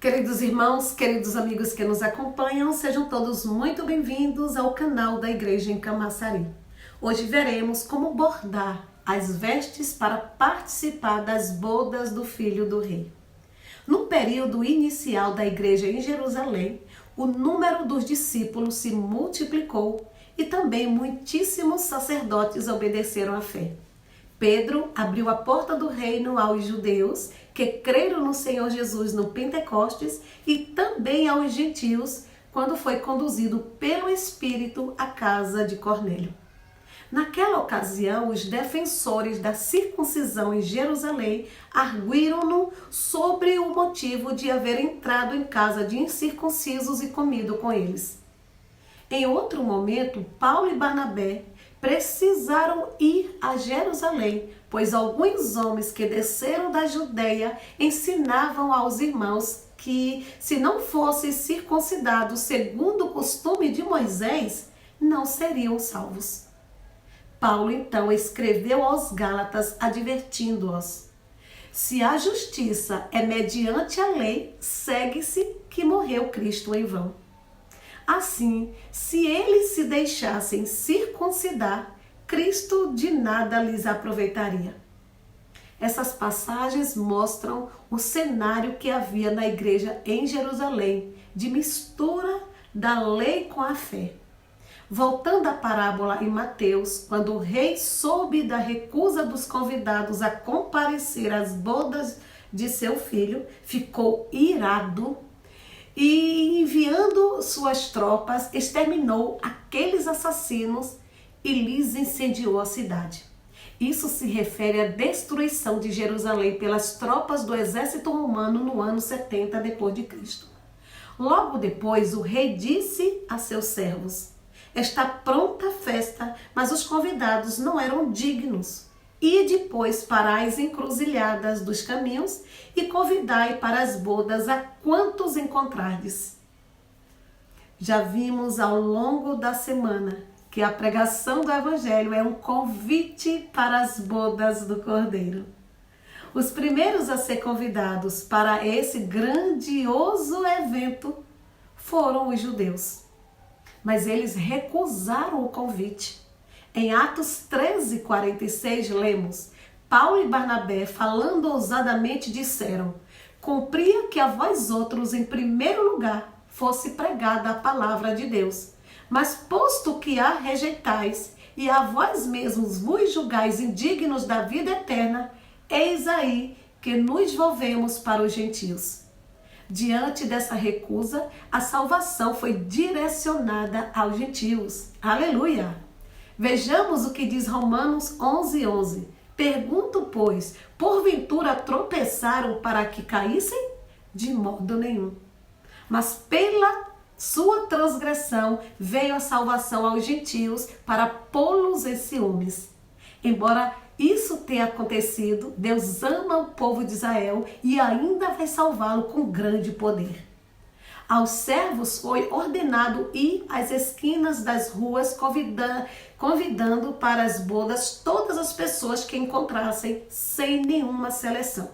Queridos irmãos, queridos amigos que nos acompanham, sejam todos muito bem-vindos ao canal da Igreja em Camaçari. Hoje veremos como bordar as vestes para participar das bodas do Filho do Rei. No período inicial da Igreja em Jerusalém, o número dos discípulos se multiplicou e também muitíssimos sacerdotes obedeceram à fé. Pedro abriu a porta do reino aos judeus que creram no Senhor Jesus no Pentecostes e também aos gentios quando foi conduzido pelo Espírito à casa de Cornélio. Naquela ocasião, os defensores da circuncisão em Jerusalém arguíram-no sobre o motivo de haver entrado em casa de incircuncisos e comido com eles. Em outro momento, Paulo e Barnabé precisaram ir a Jerusalém, pois alguns homens que desceram da Judeia ensinavam aos irmãos que, se não fossem circuncidados segundo o costume de Moisés, não seriam salvos. Paulo então escreveu aos Gálatas advertindo-os: se a justiça é mediante a lei, segue-se que morreu Cristo em vão. Assim, se eles se deixassem circuncidar, Cristo de nada lhes aproveitaria. Essas passagens mostram o cenário que havia na igreja em Jerusalém, de mistura da lei com a fé. Voltando à parábola em Mateus, quando o rei soube da recusa dos convidados a comparecer às bodas de seu filho, ficou irado e, enviando suas tropas, exterminou aqueles assassinos e lhes incendiou a cidade. Isso se refere à destruição de Jerusalém pelas tropas do exército romano no ano 70 depois de Cristo. Logo depois, o rei disse a seus servos: está pronta a festa, mas os convidados não eram dignos. Ide, pois, para as encruzilhadas dos caminhos e convidai para as bodas a quantos encontrardes. Já vimos ao longo da semana que a pregação do Evangelho é um convite para as bodas do Cordeiro. Os primeiros a ser convidados para esse grandioso evento foram os judeus, mas eles recusaram o convite. Em Atos 13:46 lemos: Paulo e Barnabé, falando ousadamente, disseram: cumpria que a vós outros, em primeiro lugar, fosse pregada a palavra de Deus. Mas posto que a rejeitais e a vós mesmos vos julgais indignos da vida eterna, eis aí que nos volvemos para os gentios. Diante dessa recusa, a salvação foi direcionada aos gentios. Aleluia! Vejamos o que diz Romanos 11:11. Pergunto, pois, porventura tropeçaram para que caíssem? De modo nenhum. Mas pela sua transgressão veio a salvação aos gentios para pô-los em ciúmes. Embora isso tenha acontecido, Deus ama o povo de Israel e ainda vai salvá-lo com grande poder. Aos servos foi ordenado ir às esquinas das ruas convidando para as bodas todas as pessoas que encontrassem, sem nenhuma seleção.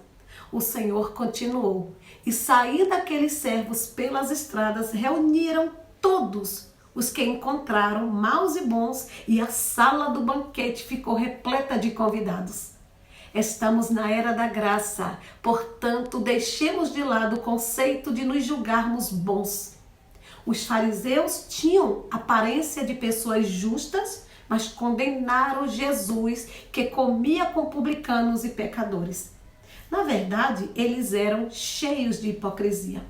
O Senhor continuou: e saindo aqueles servos pelas estradas, reuniram todos os que encontraram, maus e bons, e a sala do banquete ficou repleta de convidados. Estamos na era da graça, portanto, deixemos de lado o conceito de nos julgarmos bons. Os fariseus tinham aparência de pessoas justas, mas condenaram Jesus, que comia com publicanos e pecadores. Na verdade, eles eram cheios de hipocrisia.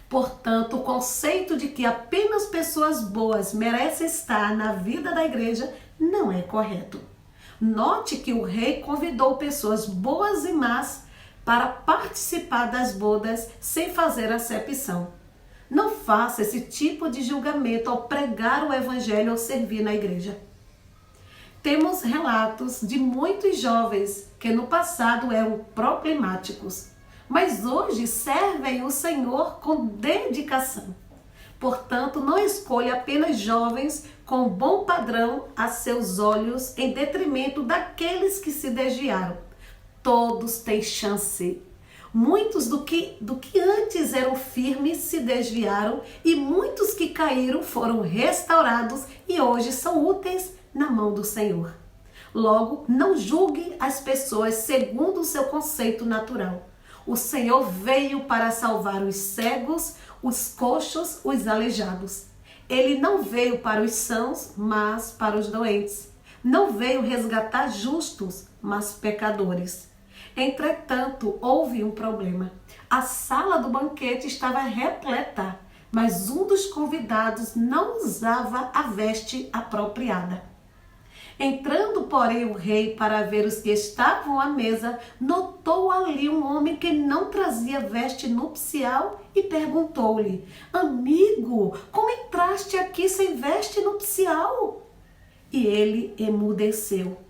Portanto, o conceito de que apenas pessoas boas merecem estar na vida da igreja não é correto. Note que o rei convidou pessoas boas e más para participar das bodas sem fazer acepção. Não faça esse tipo de julgamento ao pregar o evangelho ou servir na igreja. Temos relatos de muitos jovens que no passado eram problemáticos, mas hoje servem o Senhor com dedicação. Portanto, não escolha apenas jovens com bom padrão a seus olhos em detrimento daqueles que se desviaram. Todos têm chance. Muitos do que antes eram firmes se desviaram e muitos que caíram foram restaurados e hoje são úteis na mão do Senhor. Logo, não julgue as pessoas segundo o seu conceito natural. O Senhor veio para salvar os cegos, os coxos, os aleijados. Ele não veio para os sãos, mas para os doentes. Não veio resgatar justos, mas pecadores. Entretanto, houve um problema. A sala do banquete estava repleta, mas um dos convidados não usava a veste apropriada. Entrando, porém, o rei para ver os que estavam à mesa, notou ali um homem que não trazia veste nupcial e perguntou-lhe: Amigo, como entraste aqui sem veste nupcial? E ele emudeceu.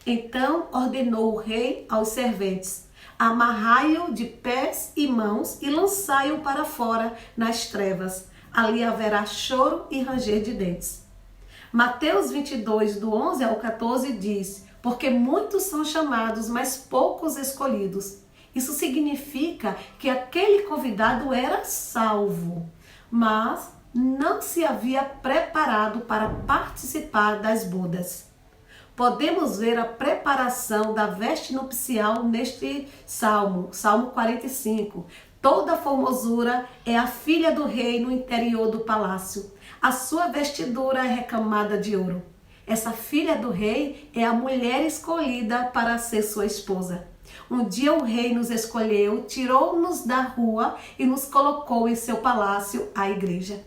Então ordenou o rei aos serventes: Amarrai-o de pés e mãos e lançai-o para fora nas trevas. Ali haverá choro e ranger de dentes. Mateus 22, do 11 ao 14 diz: Porque muitos são chamados, mas poucos escolhidos. Isso significa que aquele convidado era salvo, mas não se havia preparado para participar das bodas. Podemos ver a preparação da veste nupcial neste Salmo 45. Toda a formosura é a filha do rei no interior do palácio. A sua vestidura é recamada de ouro. Essa filha do rei é a mulher escolhida para ser sua esposa. Um dia o rei nos escolheu, tirou-nos da rua e nos colocou em seu palácio, a igreja.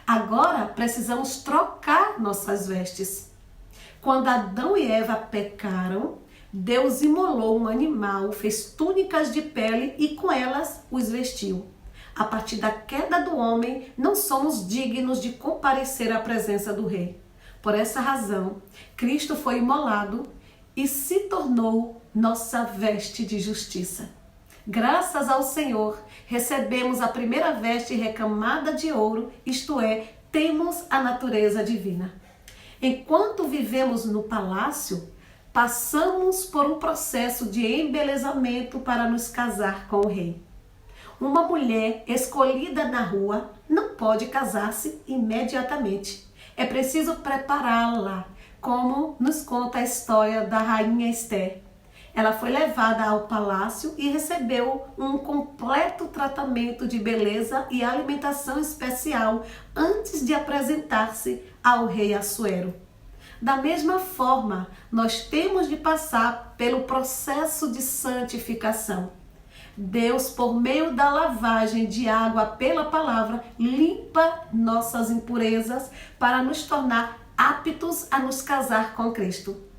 Agora precisamos trocar nossas vestes. Quando Adão e Eva pecaram, Deus imolou um animal, fez túnicas de pele e com elas os vestiu. A partir da queda do homem, não somos dignos de comparecer à presença do rei. Por essa razão, Cristo foi imolado e se tornou nossa veste de justiça. Graças ao Senhor, recebemos a primeira veste recamada de ouro, isto é, temos a natureza divina. Enquanto vivemos no palácio, passamos por um processo de embelezamento para nos casar com o rei. Uma mulher escolhida na rua não pode casar-se imediatamente. É preciso prepará-la, como nos conta a história da rainha Esther. Ela foi levada ao palácio e recebeu um completo tratamento de beleza e alimentação especial antes de apresentar-se ao rei Assuero. Da mesma forma, nós temos de passar pelo processo de santificação. Deus, por meio da lavagem de água pela palavra, limpa nossas impurezas para nos tornar aptos a nos casar com Cristo.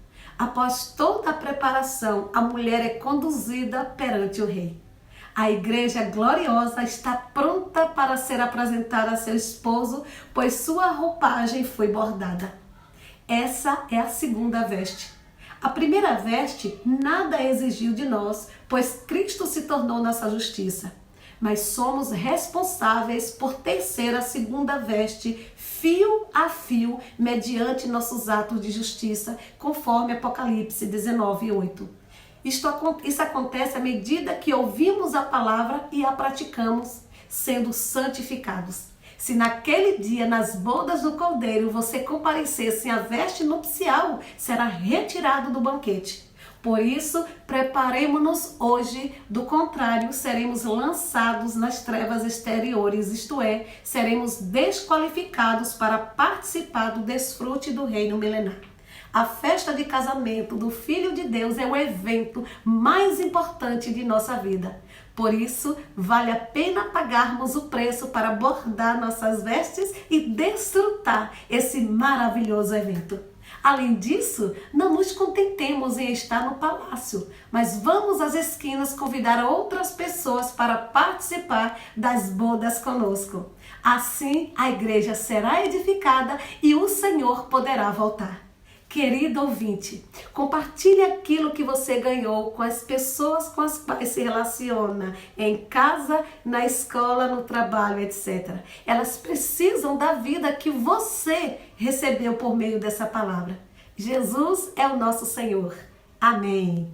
Após toda a preparação, a mulher é conduzida perante o rei. A igreja gloriosa está pronta para ser apresentada a seu esposo, pois sua roupagem foi bordada. Essa é a segunda veste. A primeira veste nada exigiu de nós, pois Cristo se tornou nossa justiça. Mas somos responsáveis por tecer a segunda veste fio a fio, mediante nossos atos de justiça, conforme Apocalipse 19:8. Isso acontece à medida que ouvimos a palavra e a praticamos, sendo santificados. Se naquele dia, nas bodas do Cordeiro, você comparecer sem a veste nupcial, será retirado do banquete. Por isso, preparemo-nos hoje, do contrário, seremos lançados nas trevas exteriores, isto é, seremos desqualificados para participar do desfrute do reino milenar. A festa de casamento do Filho de Deus é o evento mais importante de nossa vida. Por isso, vale a pena pagarmos o preço para bordar nossas vestes e desfrutar esse maravilhoso evento. Além disso, não nos contentemos em estar no palácio, mas vamos às esquinas convidar outras pessoas para participar das bodas conosco. Assim, a igreja será edificada e o Senhor poderá voltar. Querido ouvinte, compartilhe aquilo que você ganhou com as pessoas com as quais se relaciona, em casa, na escola, no trabalho, etc. Elas precisam da vida que você recebeu por meio dessa palavra. Jesus é o nosso Senhor. Amém.